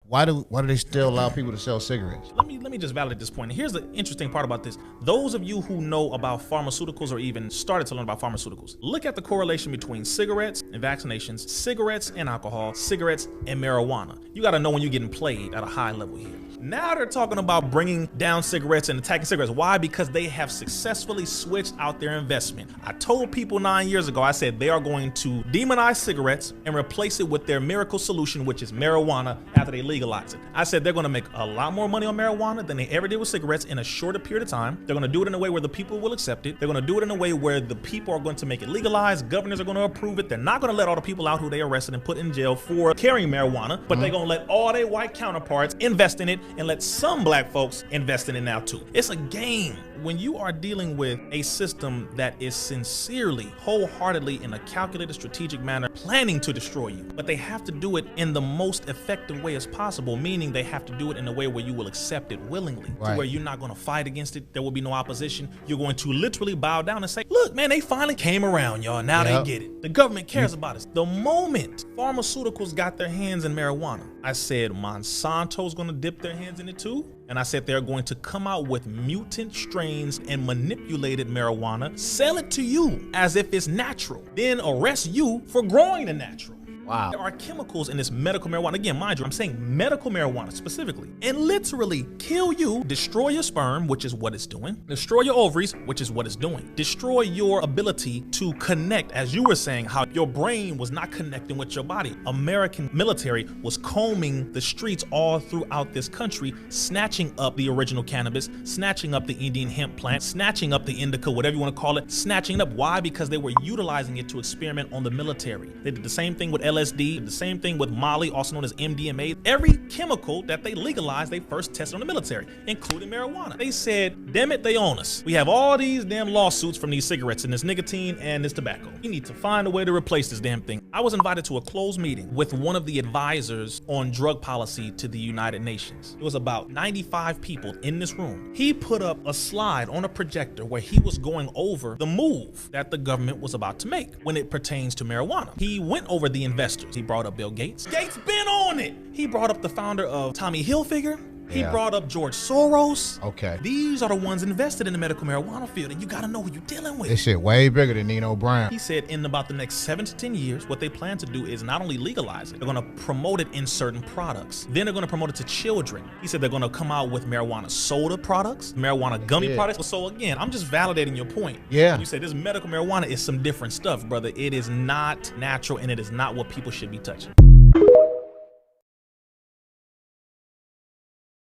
Why do they still allow people to sell cigarettes? Let me just validate this point. And here's the interesting part about this. Those of you who know about pharmaceuticals or even started to learn about pharmaceuticals, look at the correlation between cigarettes and vaccinations, cigarettes and alcohol, cigarettes and marijuana. You got to know when you're getting played at a high level here. Now they're talking about bringing down cigarettes and attacking cigarettes. Why? Because they have successfully switched out their investment. I told people 9 years ago, I said they are going to demonize cigarettes and replace it with their miracle solution, which is marijuana, after they legalize it. I said they're going to make a lot more money on marijuana than they ever did with cigarettes in a shorter period of time. They're going to do it in a way where the people will accept it. They're going to do it in a way where the people are going to make it legalized. Governors are going to approve it. They're not going to let all the people out who they arrested and put in jail for carrying marijuana, but they're going to let all their white counterparts invest in it and let some black folks invest in it now too. It's a game. When you are dealing with a system that is sincerely, wholeheartedly, in a calculated, strategic manner, planning to destroy you, but they have to do it in the most effective way as possible, meaning they have to do it in a way where you will accept it willingly, to where you're not going to fight against it. There will be no opposition. You're going to literally bow down and say, look, man, they finally came around, y'all. Now they get it. The government cares about us. The moment pharmaceuticals got their hands in marijuana, I said Monsanto's going to dip their hands in it too. And I said they're going to come out with mutant strains and manipulated marijuana, sell it to you as if it's natural, then arrest you for growing the natural. Wow. There are chemicals in this medical marijuana. Again, mind you, I'm saying medical marijuana specifically, and literally kill you, destroy your sperm, which is what it's doing, destroy your ovaries, which is what it's doing, destroy your ability to connect, as you were saying, how your brain was not connecting with your body. American military was combing the streets all throughout this country, snatching up the original cannabis, snatching up the Indian hemp plant, snatching up the indica, whatever you want to call it, snatching it up. Why? Because they were utilizing it to experiment on the military. They did the same thing with LSD, the same thing with Molly, also known as MDMA. Every chemical that they legalized, they first tested on the military, including marijuana. They said, damn it, they own us. We have all these damn lawsuits from these cigarettes and this nicotine and this tobacco. We need to find a way to replace this damn thing. I was invited to a closed meeting with one of the advisors on drug policy to the United Nations. It was about 95 people in this room. He put up a slide on a projector where he was going over the move that the government was about to make when it pertains to marijuana. He went over the investors. He brought up Bill Gates. Gates been on it. He brought up the founder of Tommy Hilfiger. He brought up George Soros. Okay. These are the ones invested in the medical marijuana field, and you got to know who you're dealing with. This shit way bigger than Nino Brown. He said in about the next 7 to 10 years, what they plan to do is not only legalize it, they're going to promote it in certain products. Then they're going to promote it to children. He said they're going to come out with marijuana soda products, marijuana gummy products. So again, I'm just validating your point. Yeah. You said this medical marijuana is some different stuff, brother. It is not natural, and it is not what people should be touching.